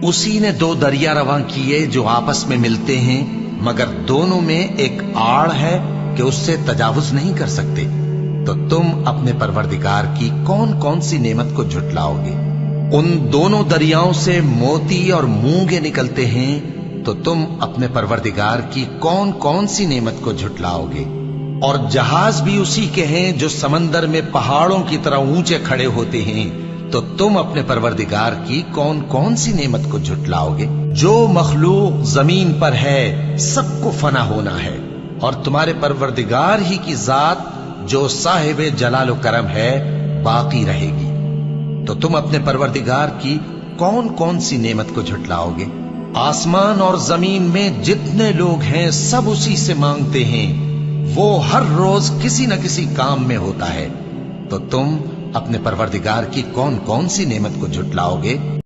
उसी ने दो दरिया रवां किए जो आपस में मिलते हैं, मगर दोनों में एक आड़ है कि उससे तजावुज नहीं कर सकते। तो तुम अपने परवरदिगार की कौन कौन सी नेमत को झुटलाओगे? उन दोनों दरियाओं से मोती और मूंगे निकलते हैं, तो तुम अपने परवरदिगार की कौन कौन सी नेमत को झुटलाओगे? और जहाज भी उसी के हैं जो समंदर में पहाड़ों की तरह ऊंचे खड़े होते हैं, तो तुम अपने परवरदिगार की कौन कौन सी नेमत को झुटलाओगे? जो मखलूक जमीन पर है सबको फना होना है, और तुम्हारे परवरदिगार ही की जात जो साहिब जलाल करम है बाकी रहेगी। तो तुम अपने परवरदिगार की कौन कौन सी नेमत को झुटलाओगे? आसमान और जमीन में जितने लोग हैं सब उसी से मांगते हैं, वो हर रोज किसी न किसी काम में होता है। तो तुम अपने परवरदिगार की कौन कौन सी नेमत को झुटलाओगे?